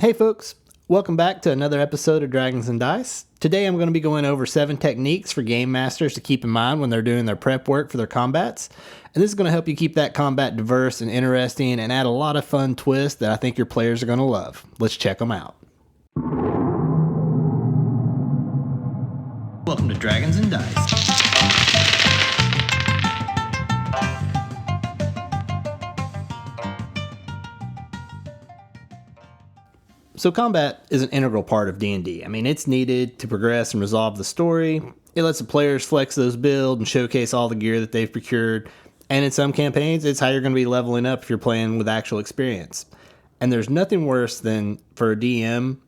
Hey folks, welcome back to another episode of Dragons and Dice. Today I'm going to be going over 7 techniques for game masters to keep in mind when they're doing their prep work for their combats. And this is going to help you keep that combat diverse and interesting and add a lot of fun twists that I think your players are going to love. Let's check them out. Welcome to Dragons and Dice. So combat is an integral part of D&D. I mean, it's needed to progress and resolve the story. It lets the players flex those builds and showcase all the gear that they've procured. And in some campaigns, it's how you're going to be leveling up if you're playing with actual experience. And there's nothing worse than for a DM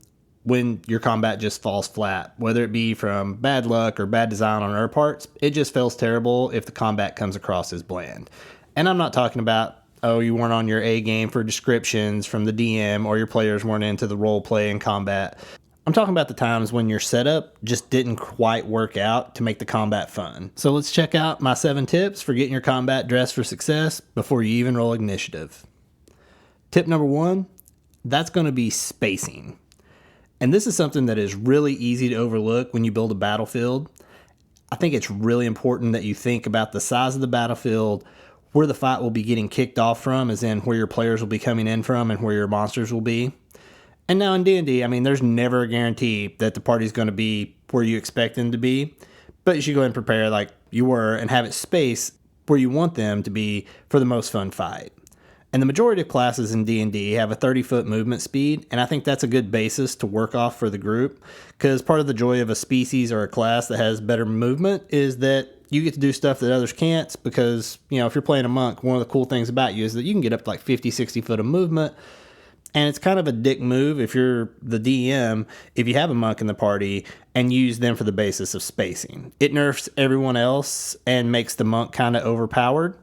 when your combat just falls flat. Whether it be from bad luck or bad design on our parts, it just feels terrible if the combat comes across as bland. And I'm not talking about you weren't on your A game for descriptions from the DM, or your players weren't into the role play and combat. I'm talking about the times when your setup just didn't quite work out to make the combat fun. So let's check out my 7 tips for getting your combat dressed for success before you even roll initiative. Tip number 1, that's going to be spacing. And this is something that is really easy to overlook when you build a battlefield. I think it's really important that you think about the size of the battlefield, where the fight will be getting kicked off from, as in where your players will be coming in from and where your monsters will be. And now in D&D, I mean, there's never a guarantee that the party's going to be where you expect them to be, but you should go ahead and prepare like you were and have it space where you want them to be for the most fun fight. And the majority of classes in D&D have a 30-foot movement speed, and I think that's a good basis to work off for the group, because part of the joy of a species or a class that has better movement is that you get to do stuff that others can't, because, you know, if you're playing a monk, one of the cool things about you is that you can get up to like 50, 60 foot of movement, and it's kind of a dick move if you're the DM, if you have a monk in the party, and use them for the basis of spacing. It nerfs everyone else and makes the monk kind of overpowered.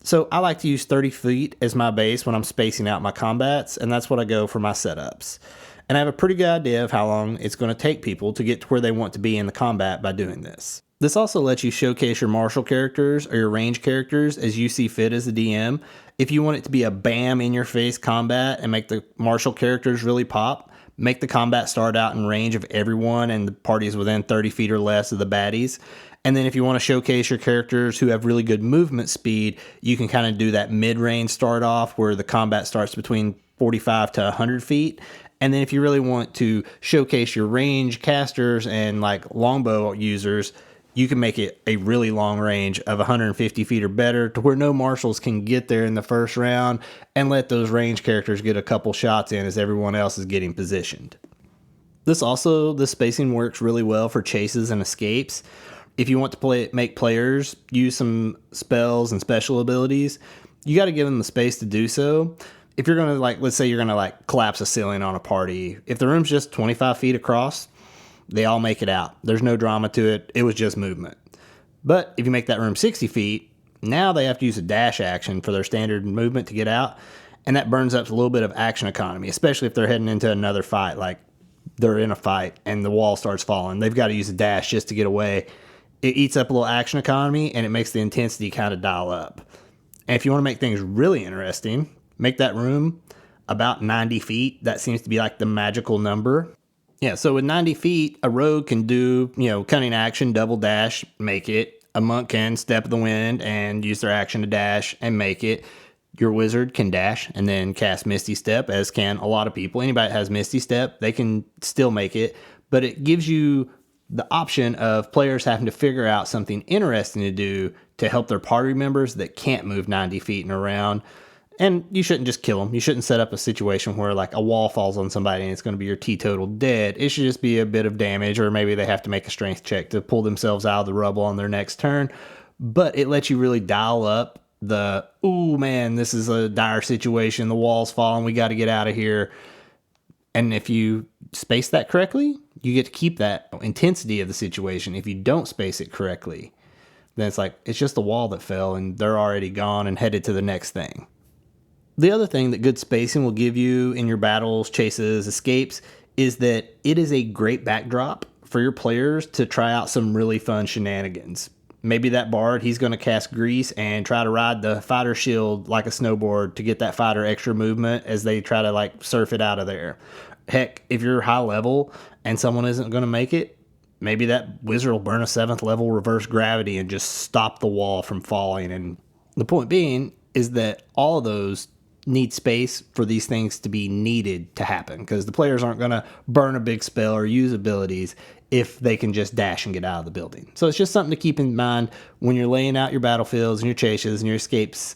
So I like to use 30 feet as my base when I'm spacing out my combats, and that's what I go for my setups. And I have a pretty good idea of how long it's going to take people to get to where they want to be in the combat by doing this. This also lets you showcase your martial characters or your range characters as you see fit as a DM. If you want it to be a bam in your face combat and make the martial characters really pop, make the combat start out in range of everyone and the parties within 30 feet or less of the baddies. And then if you want to showcase your characters who have really good movement speed, you can kind of do that mid-range start off where the combat starts between 45 to 100 feet. And then if you really want to showcase your range casters and like longbow users, you can make it a really long range of 150 feet or better to where no marshals can get there in the first round, and let those range characters get a couple shots in as everyone else is getting positioned. This spacing works really well for chases and escapes. If you want to make players use some spells and special abilities, you got to give them the space to do so. If you're going to let's say you're going to collapse a ceiling on a party, if the room's just 25 feet across, they all make it out. There's no drama to it. It was just movement. But if you make that room 60 feet, now they have to use a dash action for their standard movement to get out. And that burns up a little bit of action economy, especially if they're heading into another fight, like they're in a fight and the wall starts falling. They've got to use a dash just to get away. It eats up a little action economy, and it makes the intensity kind of dial up. And if you want to make things really interesting, make that room about 90 feet. That seems to be like the magical number. Yeah, so with 90 feet, a rogue can do, cunning action, double dash, make it. A monk can step of the wind and use their action to dash and make it. Your wizard can dash and then cast Misty Step, as can a lot of people. Anybody that has Misty Step, they can still make it. But it gives you the option of players having to figure out something interesting to do to help their party members that can't move 90 feet and around. And you shouldn't just kill them. You shouldn't set up a situation where a wall falls on somebody and it's going to be your teetotal dead. It should just be a bit of damage, or maybe they have to make a strength check to pull themselves out of the rubble on their next turn. But it lets you really dial up the, ooh man, this is a dire situation. The wall's falling. We got to get out of here. And if you space that correctly, you get to keep that intensity of the situation. If you don't space it correctly, then it's just the wall that fell and they're already gone and headed to the next thing. The other thing that good spacing will give you in your battles, chases, escapes, is that it is a great backdrop for your players to try out some really fun shenanigans. Maybe that bard, he's going to cast grease and try to ride the fighter shield like a snowboard to get that fighter extra movement as they try to like surf it out of there. Heck, if you're high level and someone isn't going to make it, maybe that wizard will burn a 7th level reverse gravity and just stop the wall from falling. And the point being is that all of those need space for these things to be needed to happen, because the players aren't going to burn a big spell or use abilities if they can just dash and get out of the building. So it's just something to keep in mind when you're laying out your battlefields and your chases and your escapes,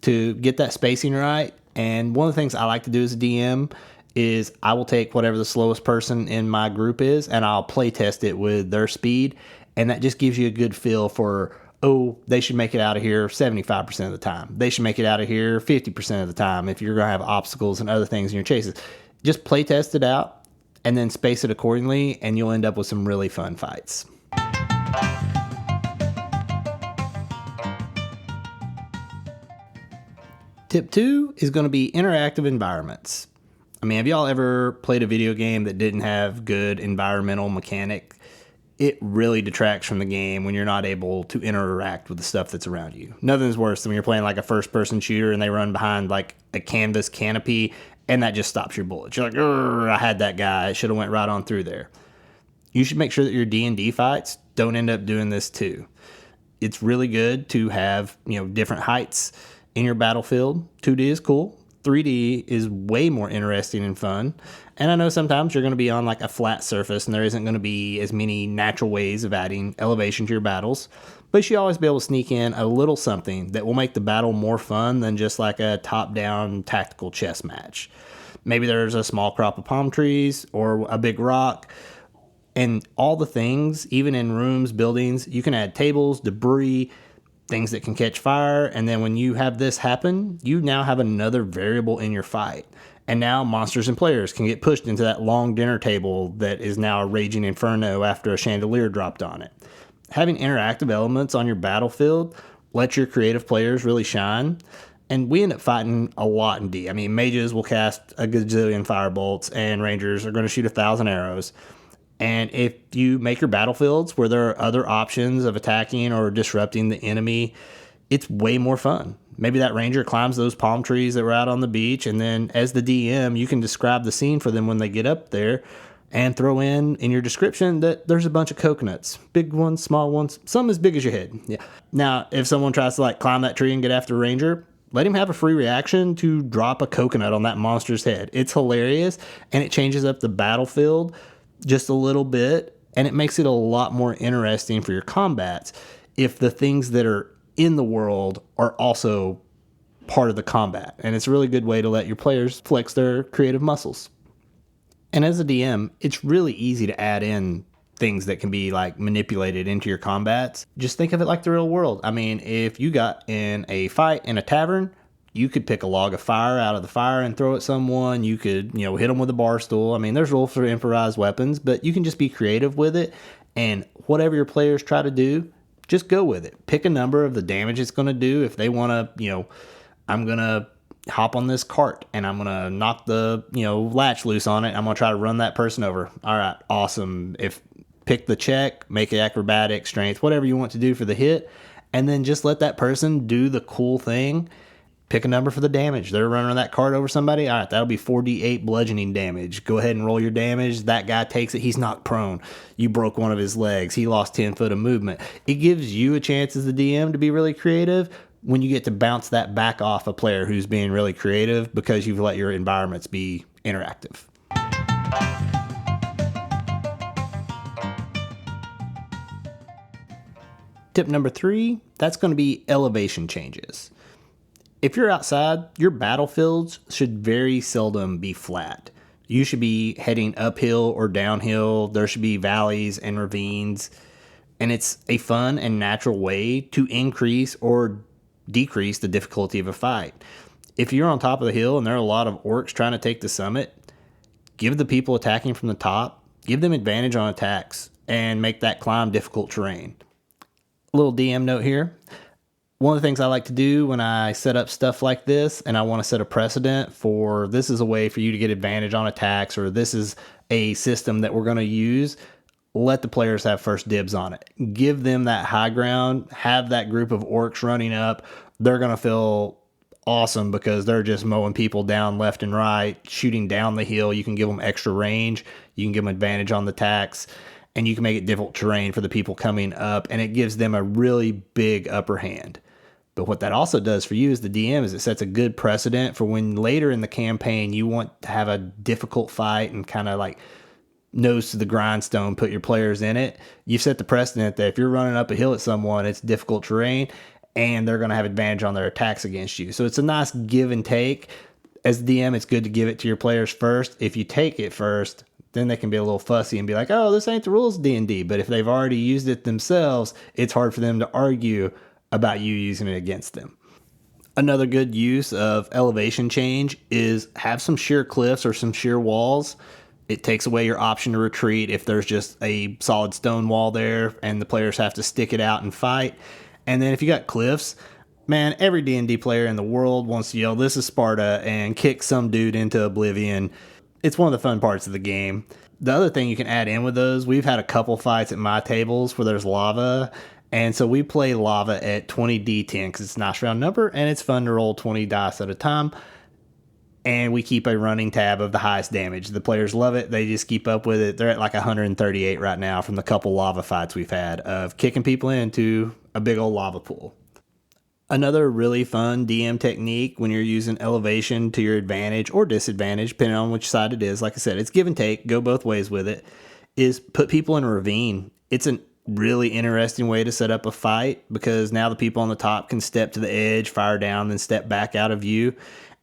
to get that spacing right. And one of the things I like to do as a DM is I will take whatever the slowest person in my group is and I'll play test it with their speed. And that just gives you a good feel for, oh, they should make it out of here 75% of the time. They should make it out of here 50% of the time if you're going to have obstacles and other things in your chases. Just play test it out and then space it accordingly, and you'll end up with some really fun fights. Tip 2 is going to be interactive environments. I mean, have y'all ever played a video game that didn't have good environmental mechanic? It really detracts from the game when you're not able to interact with the stuff that's around you. Nothing's worse than when you're playing like a first-person shooter and they run behind like a canvas canopy and that just stops your bullets. You're like, I had that guy. I should have went right on through there. You should make sure that your D&D fights don't end up doing this too. It's really good to have, different heights in your battlefield. 2D is cool. 3D is way more interesting and fun. And I know sometimes you're going to be on like a flat surface and there isn't going to be as many natural ways of adding elevation to your battles. But you should always be able to sneak in a little something that will make the battle more fun than just like a top-down tactical chess match. Maybe there's a small crop of palm trees or a big rock. And all the things, even in rooms, buildings, you can add tables, debris, things that can catch fire. And then when you have this happen, you now have another variable in your fight. And now monsters and players can get pushed into that long dinner table that is now a raging inferno after a chandelier dropped on it. Having interactive elements on your battlefield lets your creative players really shine. And we end up fighting a lot in D. I mean, mages will cast a gazillion firebolts and rangers are going to shoot 1,000 arrows. And if you make your battlefields where there are other options of attacking or disrupting the enemy, it's way more fun. Maybe that ranger climbs those palm trees that were out on the beach, and then as the DM, you can describe the scene for them when they get up there and throw in your description that there's a bunch of coconuts, big ones, small ones, some as big as your head. Yeah. Now, if someone tries to like climb that tree and get after a ranger, let him have a free reaction to drop a coconut on that monster's head. It's hilarious, and it changes up the battlefield just a little bit, and it makes it a lot more interesting for your combats if the things that are in the world are also part of the combat. And it's a really good way to let your players flex their creative muscles. And as a DM, it's really easy to add in things that can be like manipulated into your combats. Just think of it like the real world. I mean, if you got in a fight in a tavern, you could pick a log of fire out of the fire and throw at someone. You could, hit them with a bar stool. I mean, there's rules for improvised weapons, but you can just be creative with it. And whatever your players try to do, just go with it. Pick a number of the damage it's going to do. If they want to, I'm going to hop on this cart and I'm going to knock the, latch loose on it. I'm going to try to run that person over. All right, awesome. Pick the check, make it acrobatic, strength, whatever you want to do for the hit, and then just let that person do the cool thing. Pick a number for the damage. They're running that cart over somebody. All right, that'll be 4d8 bludgeoning damage. Go ahead and roll your damage. That guy takes it. He's knocked prone. You broke one of his legs. He lost 10 foot of movement. It gives you a chance as the DM to be really creative when you get to bounce that back off a player who's being really creative because you've let your environments be interactive. Tip number 3, that's going to be elevation changes. If you're outside, your battlefields should very seldom be flat. You should be heading uphill or downhill. There should be valleys and ravines. And it's a fun and natural way to increase or decrease the difficulty of a fight. If you're on top of the hill and there are a lot of orcs trying to take the summit, give the people attacking from the top, give them advantage on attacks, and make that climb difficult terrain. A little DM note here. One of the things I like to do when I set up stuff like this, and I want to set a precedent for this is a way for you to get advantage on attacks, or this is a system that we're going to use, let the players have first dibs on it. Give them that high ground, have that group of orcs running up. They're going to feel awesome because they're just mowing people down left and right, shooting down the hill. You can give them extra range. You can give them advantage on the attacks, and you can make it difficult terrain for the people coming up, and it gives them a really big upper hand. But what that also does for you as the DM is it sets a good precedent for when later in the campaign you want to have a difficult fight and kind of like nose to the grindstone, put your players in it. You've set the precedent that if you're running up a hill at someone, it's difficult terrain and they're going to have advantage on their attacks against you. So it's a nice give and take. As DM, it's good to give it to your players first. If you take it first, then they can be a little fussy and be like, oh, this ain't the rules of D&D. But if they've already used it themselves, it's hard for them to argue about you using it against them. Another good use of elevation change is have some sheer cliffs or some sheer walls. It takes away your option to retreat if there's just a solid stone wall there and the players have to stick it out and fight. And then if you got cliffs, man, every D&D player in the world wants to yell, "This is Sparta," and kick some dude into oblivion. It's one of the fun parts of the game. The other thing you can add in with those, we've had a couple fights at my tables where there's lava. And so we play lava at 20d10 because it's a nice round number and it's fun to roll 20 dice at a time. And we keep a running tab of the highest damage. The players love it. They just keep up with it. They're at like 138 right now from the couple lava fights we've had of kicking people into a big old lava pool. Another really fun DM technique when you're using elevation to your advantage or disadvantage, depending on which side it is, like I said, it's give and take, go both ways with it, is put people in a ravine. It's a really interesting way to set up a fight because now the people on the top can step to the edge, fire down, then step back out of view.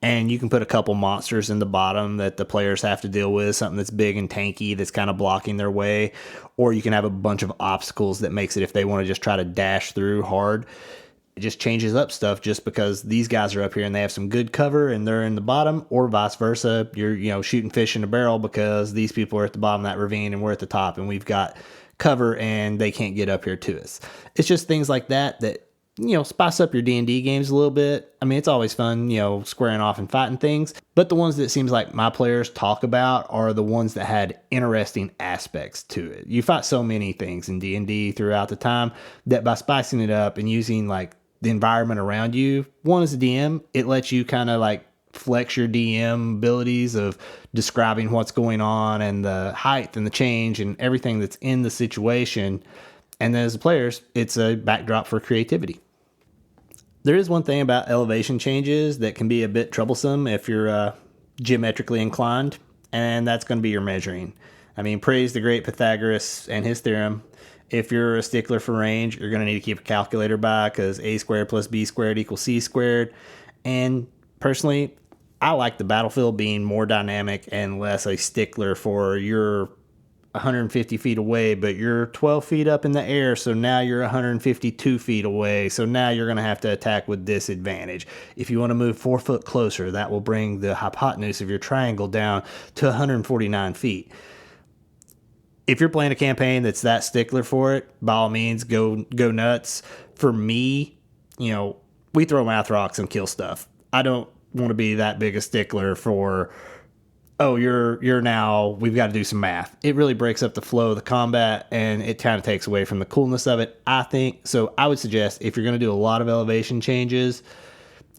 And you can put a couple monsters in the bottom that the players have to deal with, something that's big and tanky that's kind of blocking their way. Or you can have a bunch of obstacles that makes it if they want to just try to dash through hard. It just changes up stuff just because these guys are up here and they have some good cover and they're in the bottom, or vice versa. You're shooting fish in a barrel because these people are at the bottom of that ravine and we're at the top and we've got cover and they can't get up here to us. It's just things like that spice up your D&D games a little bit. I mean, it's always fun, squaring off and fighting things. But the ones that seems like my players talk about are the ones that had interesting aspects to it. You fight so many things in D&D throughout the time that by spicing it up and using like the environment around you, one as a DM, it lets you kind of like flex your DM abilities of describing what's going on and the height and the change and everything that's in the situation. And then as the players, it's a backdrop for creativity. There is one thing about elevation changes that can be a bit troublesome if you're geometrically inclined, and that's going to be your measuring. I mean, praise the great Pythagoras and his theorem. If you're a stickler for range, you're going to need to keep a calculator by because a squared plus b squared equals c squared. And personally, I like the battlefield being more dynamic and less a stickler for your 150 feet away, but you're 12 feet up in the air, so now you're 152 feet away, so now you're going to have to attack with disadvantage. If you want to move 4 foot closer, that will bring the hypotenuse of your triangle down to 149 feet. If you're playing a campaign that's that stickler for it, by all means, go nuts. For me, we throw math rocks and kill stuff. I don't want to be that big a stickler for, oh, you're now, we've got to do some math. It really breaks up the flow of the combat and it kind of takes away from the coolness of it, I think. So I would suggest if you're going to do a lot of elevation changes,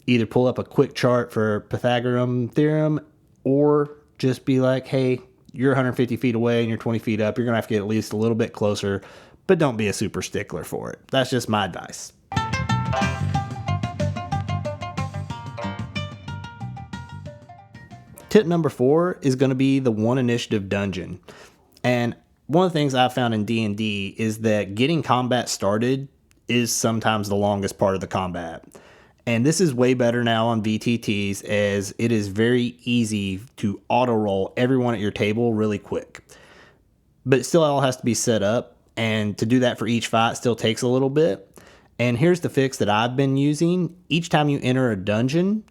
either pull up a quick chart for Pythagorean theorem or just be like, hey, you're 150 feet away and you're 20 feet up. You're going to have to get at least a little bit closer, but don't be a super stickler for it. That's just my advice. Tip number 4 is going to be the one initiative dungeon. And one of the things I've found in D&D is that getting combat started is sometimes the longest part of the combat. And this is way better now on VTTs as it is very easy to auto roll everyone at your table really quick. But it still all has to be set up, and to do that for each fight still takes a little bit. And here's the fix that I've been using. Each time you enter a dungeon,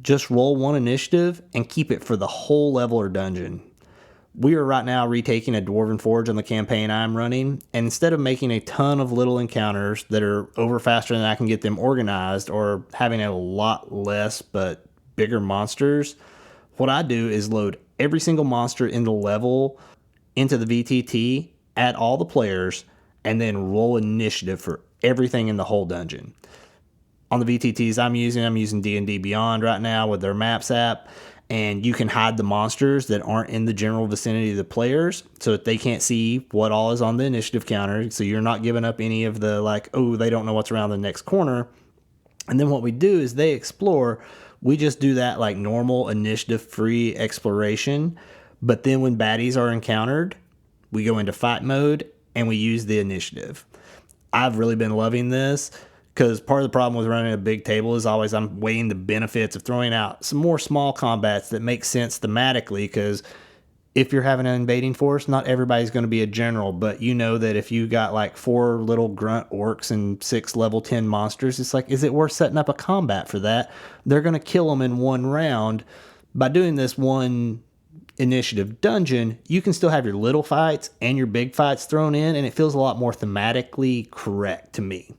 just roll one initiative and keep it for the whole level or dungeon. We are right now retaking a Dwarven Forge on the campaign I'm running, and instead of making a ton of little encounters that are over faster than I can get them organized or having a lot less but bigger monsters, what I do is load every single monster in the level into the VTT add all the players, and then roll initiative for everything in the whole dungeon. On the VTTs I'm using D&D Beyond right now with their Maps app, and you can hide the monsters that aren't in the general vicinity of the players so that they can't see what all is on the initiative counter. So you're not giving up any of the like, oh, they don't know what's around the next corner. And then what we do is they explore. We just do that like normal initiative-free exploration. But then when baddies are encountered, we go into fight mode and we use the initiative. I've really been loving this because part of the problem with running a big table is always I'm weighing the benefits of throwing out some more small combats that make sense thematically, because if you're having an invading force, not everybody's going to be a general, but you know that if you got like 4 little grunt orcs and 6 level 10 monsters, it's like, is it worth setting up a combat for that? They're going to kill them in one round. By doing this one initiative dungeon, you can still have your little fights and your big fights thrown in, and it feels a lot more thematically correct to me.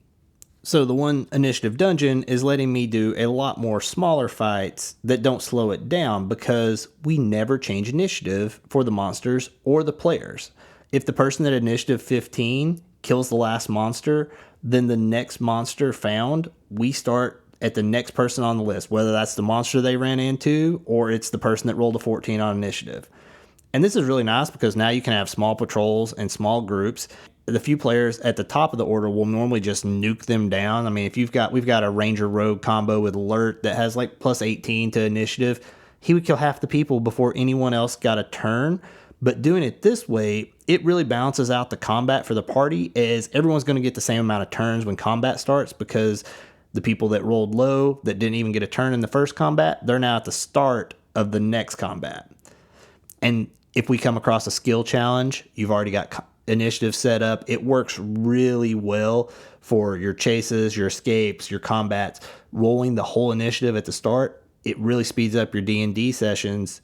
So the one initiative dungeon is letting me do a lot more smaller fights that don't slow it down, because we never change initiative for the monsters or the players. If the person at initiative 15 kills the last monster, then the next monster found, we start at the next person on the list, whether that's the monster they ran into or it's the person that rolled a 14 on initiative. And this is really nice because now you can have small patrols and small groups. The few players at the top of the order will normally just nuke them down. I mean, if we've got a Ranger Rogue combo with Alert that has like plus 18 to initiative, he would kill half the people before anyone else got a turn. But doing it this way, it really balances out the combat for the party, as everyone's going to get the same amount of turns when combat starts, because the people that rolled low, that didn't even get a turn in the first combat, they're now at the start of the next combat. And if we come across a skill challenge, you've already got initiative set up. It works really well for your chases, your escapes, your combats. Rolling the whole initiative at the start, it really speeds up your D&D sessions,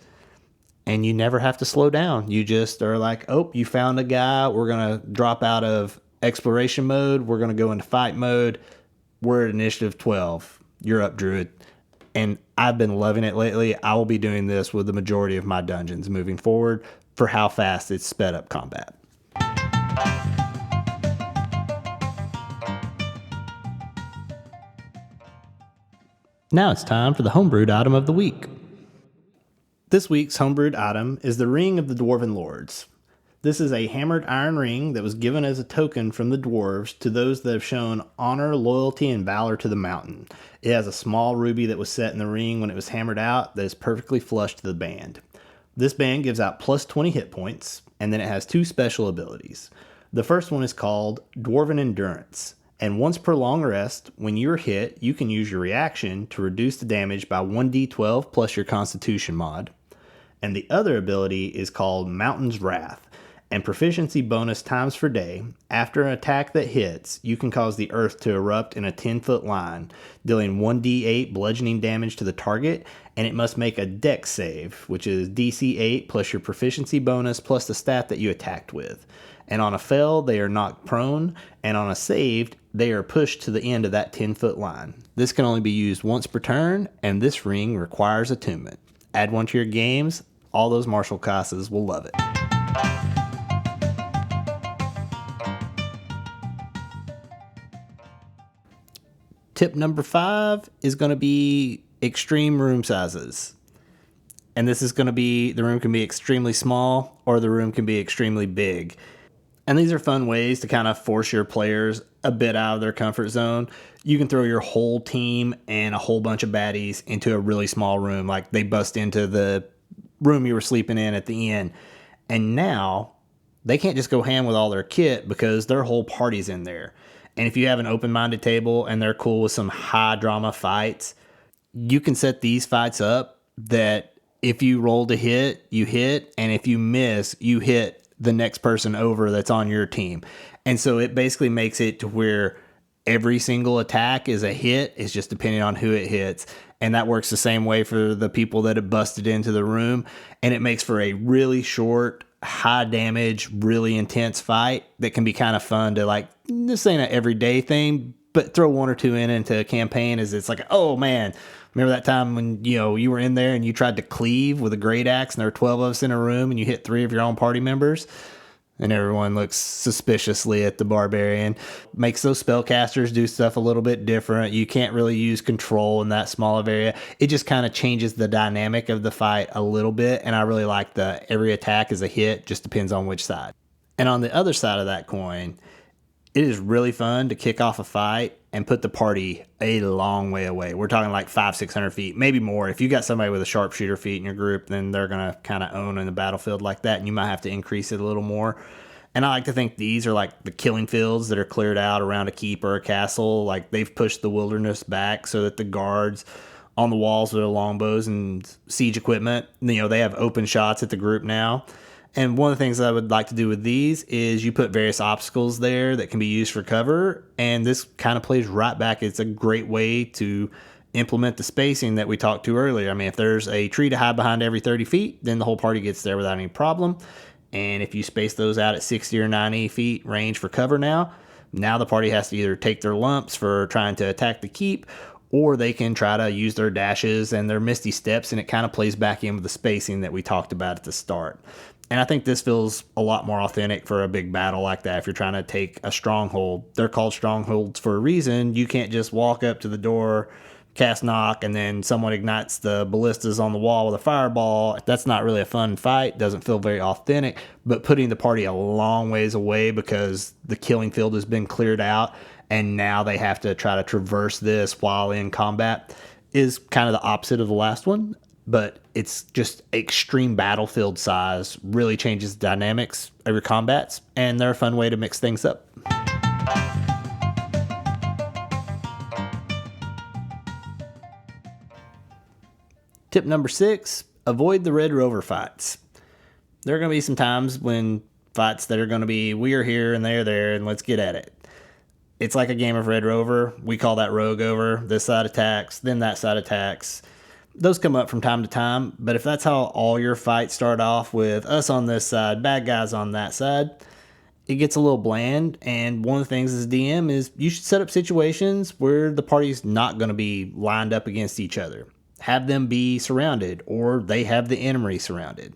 and you never have to slow down. You just are like, oh, you found a guy. We're going to drop out of exploration mode. We're going to go into fight mode. We're at initiative 12. You're up, Druid. And I've been loving it lately. I will be doing this with the majority of my dungeons moving forward for how fast it's sped up combat. Now it's time for the homebrewed item of the week. This week's homebrewed item is the Ring of the Dwarven Lords. This is a hammered iron ring that was given as a token from the dwarves to those that have shown honor, loyalty, and valor to the mountain. It has a small ruby that was set in the ring when it was hammered out that is perfectly flush to the band. This band gives out plus 20 hit points, and then it has 2 special abilities. The first one is called Dwarven Endurance, and once per long rest, when you're hit, you can use your reaction to reduce the damage by 1d12 plus your Constitution mod. And the other ability is called Mountain's Wrath, and proficiency bonus times per day. After an attack that hits, you can cause the earth to erupt in a 10-foot line, dealing 1d8 bludgeoning damage to the target, and it must make a dex save, which is DC 8 plus your proficiency bonus plus the stat that you attacked with. And on a fail, they are knocked prone, and on a saved, they are pushed to the end of that 10-foot line. This can only be used once per turn, and this ring requires attunement. Add one to your games, all those martial classes will love it. Tip number 5 is going to be extreme room sizes. And this is going to be, the room can be extremely small or the room can be extremely big. And these are fun ways to kind of force your players a bit out of their comfort zone. You can throw your whole team and a whole bunch of baddies into a really small room. Like they bust into the room you were sleeping in at the inn. And now they can't just go ham with all their kit because their whole party's in there. And if you have an open-minded table and they're cool with some high drama fights, you can set these fights up that if you roll to hit, you hit. And if you miss, you hit the next person over that's on your team. And so it basically makes it to where every single attack is a hit. It's just depending on who it hits. And that works the same way for the people that have busted into the room. And it makes for a really short, high damage, really intense fight that can be kind of fun to, like, this ain't an everyday thing, but throw one or two in into a campaign as it's like, oh man, remember that time when, you were in there and you tried to cleave with a great axe and there were 12 of us in a room and you hit 3 of your own party members? and everyone looks suspiciously at the barbarian. Makes those spellcasters do stuff a little bit different. You can't really use control in that small of area. It just kind of changes the dynamic of the fight a little bit, and I really like the every attack is a hit, just depends on which side. And on the other side of that coin, it is really fun to kick off a fight and put the party a long way away. We're talking like 500-600 feet, maybe more. If you got somebody with a sharpshooter feat in your group, then they're going to kind of own in the battlefield like that, and you might have to increase it a little more. And I like to think these are like the killing fields that are cleared out around a keep or a castle. Like they've pushed the wilderness back so that the guards on the walls with their longbows and siege equipment, they have open shots at the group now. And one of the things I would like to do with these is you put various obstacles there that can be used for cover. And this kind of plays right back. It's a great way to implement the spacing that we talked to earlier. I mean, if there's a tree to hide behind every 30 feet, then the whole party gets there without any problem. And if you space those out at 60 or 90 feet range for cover now the party has to either take their lumps for trying to attack the keep, or they can try to use their dashes and their misty steps, and it kind of plays back in with the spacing that we talked about at the start. And I think this feels a lot more authentic for a big battle like that. If you're trying to take a stronghold, they're called strongholds for a reason. You can't just walk up to the door, cast knock, and then someone ignites the ballistas on the wall with a fireball. That's not really a fun fight. Doesn't feel very authentic. But putting the party a long ways away because the killing field has been cleared out, and now they have to try to traverse this while in combat is kind of the opposite of the last one. But it's just extreme battlefield size, really changes the dynamics of your combats, and they're a fun way to mix things up. Tip number 6, avoid the Red Rover fights. There are going to be some times when fights that are going to be, we are here and they're there and let's get at it. It's like a game of Red Rover. We call that rogue over. This side attacks, then that side attacks. Those come up from time to time, but if that's how all your fights start off with us on this side, bad guys on that side, it gets a little bland. And one of the things as DM is you should set up situations where the party's not going to be lined up against each other. Have them be surrounded, or they have the enemy surrounded.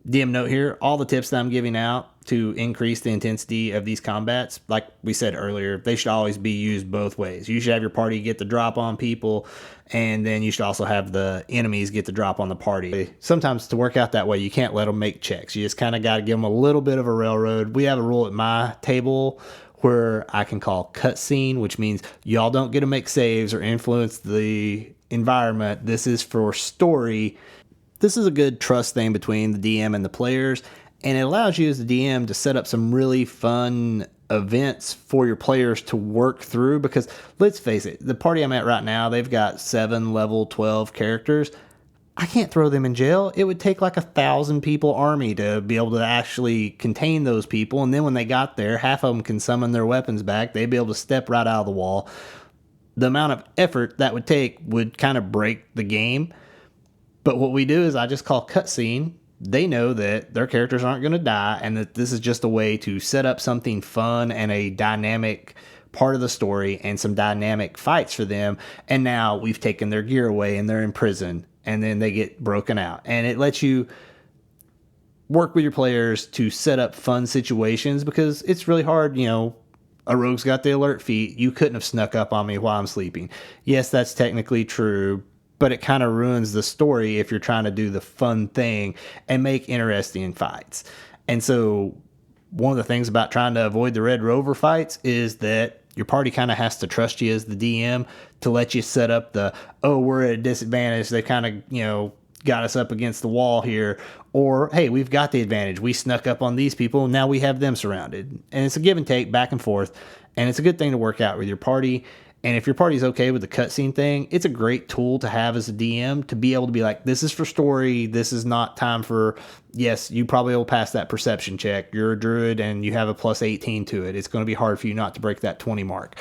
DM note here, all the tips that I'm giving out to increase the intensity of these combats, like we said earlier, they should always be used both ways. You should have your party get the drop on people, and then you should also have the enemies get the drop on the party. Sometimes to work out that way, you can't let them make checks. You just kind of got to give them a little bit of a railroad. We have a rule at my table where I can call cutscene, which means y'all don't get to make saves or influence the environment. This is for story. This is a good trust thing between the DM and the players, and it allows you as the DM to set up some really fun events for your players to work through, because let's face it, the party I'm at right now, they've got 7 level 12 characters. I can't throw them in jail. It would take like 1,000 people army to be able to actually contain those people, and then when they got there, half of them can summon their weapons back. They'd be able to step right out of the wall. The amount of effort that would take would kind of break the game. But what we do is I just call cutscene. They know that their characters aren't going to die, and that this is just a way to set up something fun and a dynamic part of the story and some dynamic fights for them. And now we've taken their gear away and they're in prison, and then they get broken out. And it lets you work with your players to set up fun situations, because it's really hard, a rogue's got the alert feat. You couldn't have snuck up on me while I'm sleeping. Yes, that's technically true, but it kind of ruins the story if you're trying to do the fun thing and make interesting fights. And so one of the things about trying to avoid the Red Rover fights is that your party kind of has to trust you as the DM to let you set up we're at a disadvantage. They kind of, got us up against the wall here. Or, hey, we've got the advantage. We snuck up on these people. Now we have them surrounded. And it's a give and take back and forth. And it's a good thing to work out with your party. And if your party's okay with the cutscene thing, it's a great tool to have as a DM to be able to be like, this is for story. This is not time for, yes, you probably will pass that perception check. You're a druid and you have a plus 18 to it. It's going to be hard for you not to break that 20 mark.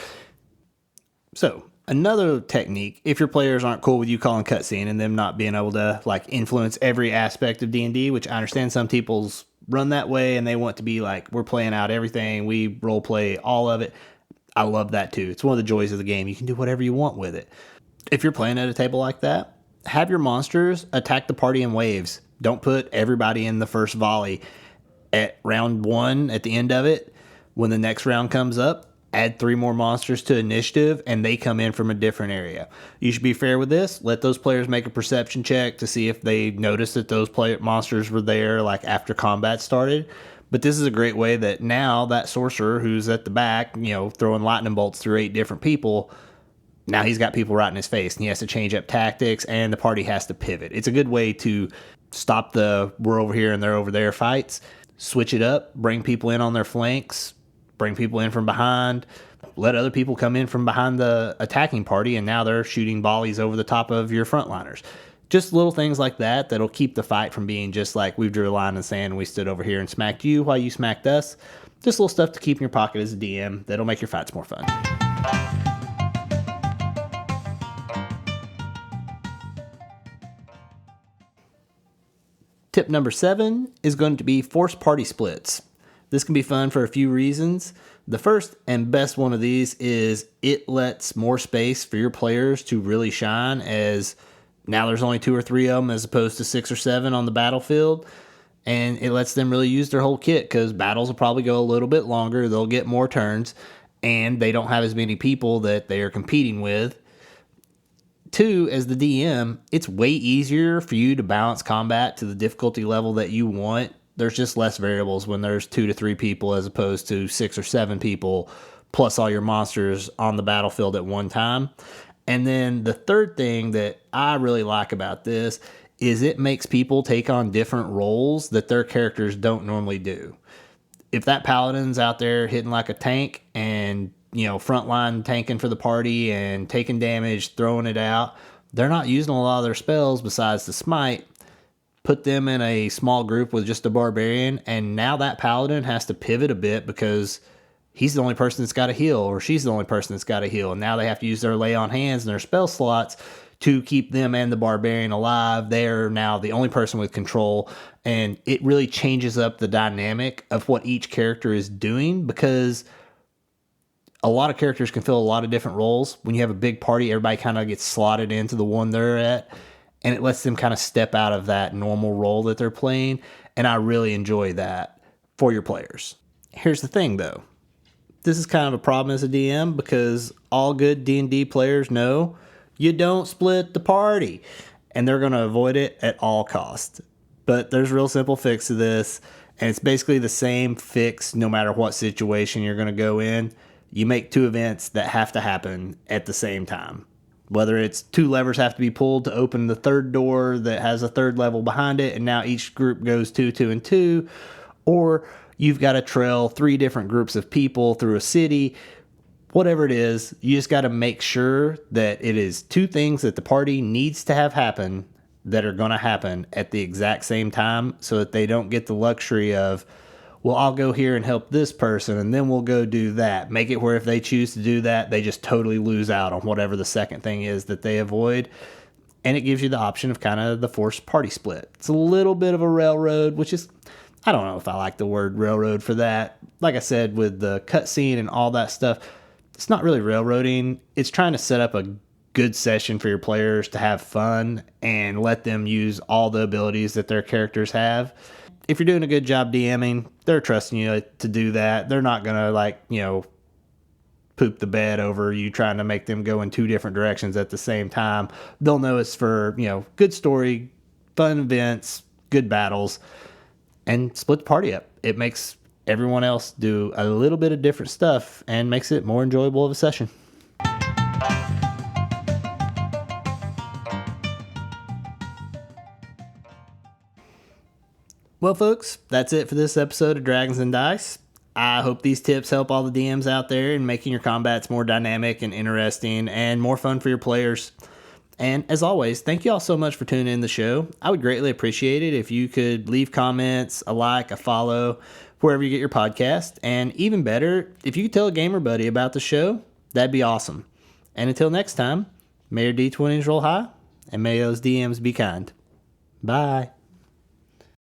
So another technique, if your players aren't cool with you calling cutscene and them not being able to influence every aspect of D&D, which I understand some people's run that way and they want to be like, we're playing out everything. We role play all of it. I love that too. It's one of the joys of the game. You can do whatever you want with it. If you're playing at a table like that, have your monsters attack the party in waves. Don't put everybody in the first volley. at round 1 at the end of it. When the next round comes up, add 3 more monsters to initiative, and they come in from a different area. You should be fair with this. Let those players make a perception check to see if they noticed that those monsters were there like after combat started. But this is a great way that now that sorcerer who's at the back, throwing lightning bolts through 8 different people, now he's got people right in his face, and he has to change up tactics, and the party has to pivot. It's a good way to stop the we're over here and they're over there fights. Switch it up, bring people in on their flanks, bring people in from behind, let other people come in from behind the attacking party, and now they're shooting volleys over the top of your frontliners. Just little things like that that'll keep the fight from being just like we drew a line in the sand and we stood over here and smacked you while you smacked us. Just little stuff to keep in your pocket as a DM that'll make your fights more fun. Tip number 7 is going to be forced party splits. This can be fun for a few reasons. The first and best one of these is it lets more space for your players to really shine, as now there's only 2 or 3 of them as opposed to 6 or 7 on the battlefield. And it lets them really use their whole kit because battles will probably go a little bit longer. They'll get more turns, and they don't have as many people that they are competing with. 2, as the DM, it's way easier for you to balance combat to the difficulty level that you want. There's just less variables when there's 2 to 3 people as opposed to 6 or 7 people, plus all your monsters on the battlefield at one time. And then the third thing that I really like about this is it makes people take on different roles that their characters don't normally do. If that paladin's out there hitting like a tank and frontline tanking for the party and taking damage, throwing it out, they're not using a lot of their spells besides the smite. Put them in a small group with just a barbarian, and now that paladin has to pivot a bit because he's the only person that's got a heal, or she's the only person that's got a heal, and now they have to use their lay on hands and their spell slots to keep them and the barbarian alive. They're now the only person with control, and it really changes up the dynamic of what each character is doing, because a lot of characters can fill a lot of different roles. When you have a big party, everybody kind of gets slotted into the one they're at, and it lets them kind of step out of that normal role that they're playing, and I really enjoy that for your players. Here's the thing, though. This is kind of a problem as a DM, because all good D&D players know you don't split the party, and they're going to avoid it at all costs. But there's a real simple fix to this, and it's basically the same fix no matter what situation you're going to go in. You make 2 events that have to happen at the same time. Whether it's 2 levers have to be pulled to open the 3rd door that has a 3rd level behind it, and now each group goes 2, 2, and 2, or you've got to trail 3 different groups of people through a city. Whatever it is, you just got to make sure that it is 2 things that the party needs to have happen that are going to happen at the exact same time, so that they don't get the luxury of, well, I'll go here and help this person, and then we'll go do that. Make it where if they choose to do that, they just totally lose out on whatever the second thing is that they avoid. And it gives you the option of kind of the forced party split. It's a little bit of a railroad, which is, I don't know if I like the word railroad for that. Like I said, with the cutscene and all that stuff, it's not really railroading. It's trying to set up a good session for your players to have fun and let them use all the abilities that their characters have. If you're doing a good job DMing, they're trusting you to do that. They're not going to poop the bed over you trying to make them go in 2 different directions at the same time. They'll know it's for, good story, fun events, good battles, and split the party up. It makes everyone else do a little bit of different stuff and makes it more enjoyable of a session. Well, folks, that's it for this episode of Dragons and Dice. I hope these tips help all the DMs out there in making your combats more dynamic and interesting and more fun for your players. And as always, thank you all so much for tuning in the show. I would greatly appreciate it if you could leave comments, a like, a follow, wherever you get your podcast. And even better, if you could tell a gamer buddy about the show, that'd be awesome. And until next time, may your D20s roll high, and may those DMs be kind. Bye.